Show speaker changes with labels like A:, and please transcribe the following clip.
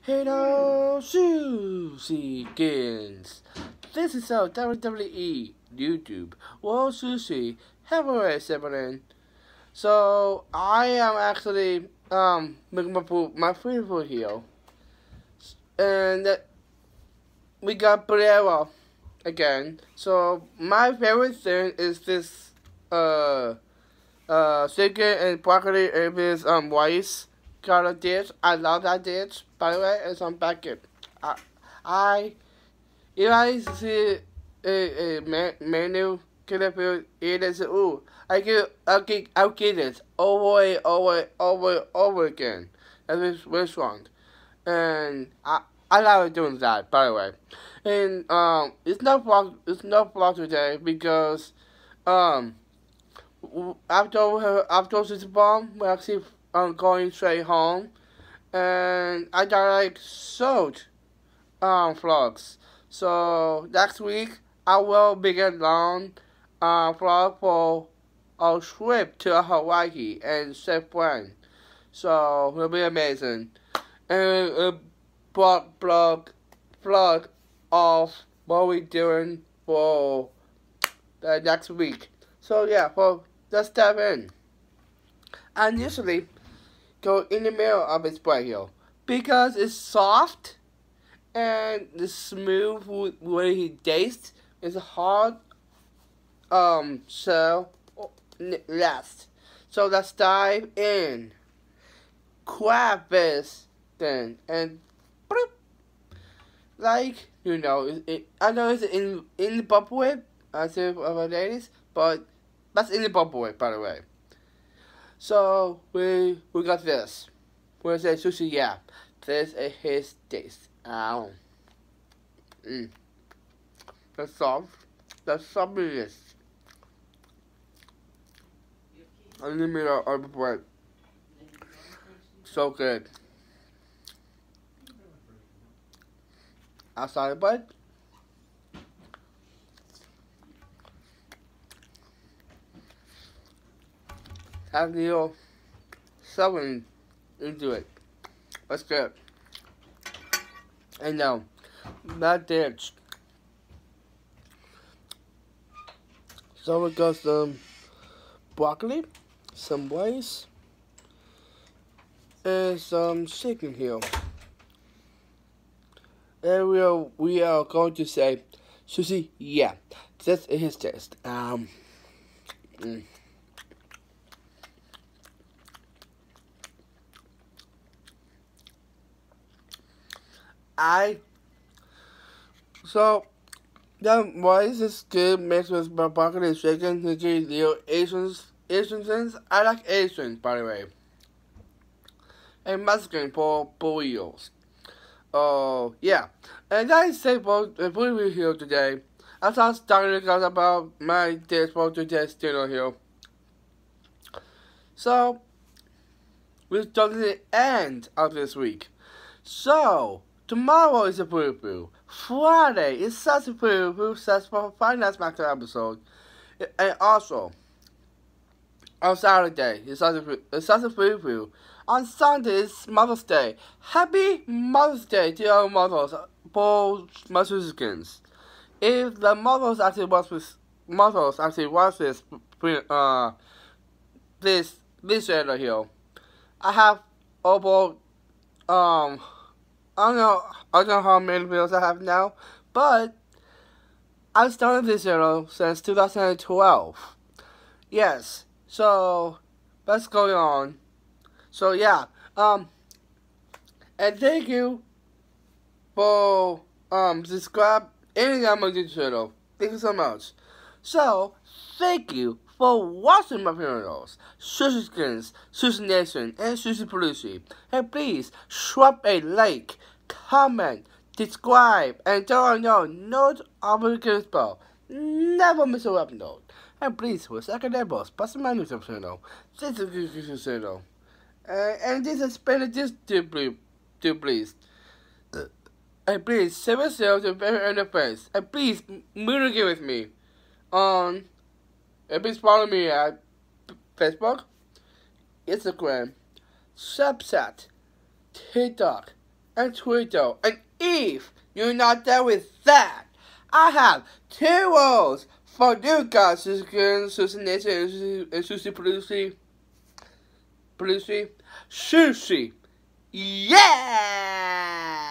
A: Hello, Sushi-kins. This is our WWE YouTube World Sushi Heavyweight Champion. So I am actually making my favorite food here, and we got Pereira again. So my favorite thing is this chicken and broccoli and this rice kind of dish. I love that dish. By the way, it's on packet. I if I see a menu, can I feel it as ooh, I'll get it over again at this restaurant, and I love doing that. By the way, and it's not vlog today because after Super Bowl, we're actually going straight home, and I got like sold vlogs. So next week I will begin long vlog for a trip to Hawaii and San Fran. So it'll be amazing. And a vlog of what we're doing for the next week. So yeah, well, let's dive in. And usually go in the middle of its braille because it's soft and the smooth way he tastes is hard shell last. So let's dive in. Crab fish then and bloop. Like I know it's in the bubble whip as if of our ladies, but that's in the bubble whip, by the way. So we got this. We're gonna say sushi. Yeah, this is his taste. Ow. That's soft. That's softness. In the middle of the bread. So good. Outside the bread. Have a little something into it. That's good. And now, that dish. So we got some broccoli, some rice, and some chicken here. And we are going to say, sushi, yeah, this is his taste. So that rice is good mixed with broccoli and chicken to give the Asian sense. I like Asian, by the way. And Mexican for burritos. Oh, yeah. And that is it for the review here today. As I started to talk about my dish for today's dinner here. So, we're done to the end of this week. So, tomorrow is a preview. Friday is such a preview, such for Finance Master episode. And also, on Saturday, it's such a preview. On Sunday is Mother's Day. Happy Mother's Day to our mothers, both Massachusetts. If the mothers actually watch this channel here, I have over I don't know how many videos I have now, but I've started this channel since 2012. Yes, so that's going on. So yeah, and thank you for subscribe and on my YouTube channel. Thank you so much. So thank you for watching my videos, Sushi-kins, Sushi Nation, and Sushi Pelusi. And please drop a like, comment, subscribe, and turn on notification bell. Never miss a upload. And please, for a second ever, sponsor my YouTube channel. This is a YouTube channel. And this is Spanish to please. And please, save yourself to very interface. And please, communicate with me on. And please follow me at Facebook, Instagram, Snapchat, TikTok, and Twitter. And if you're not done with that, I have 2 roles for you guys, Susan Nancy and Susie Pelusi. Susie. Yeah!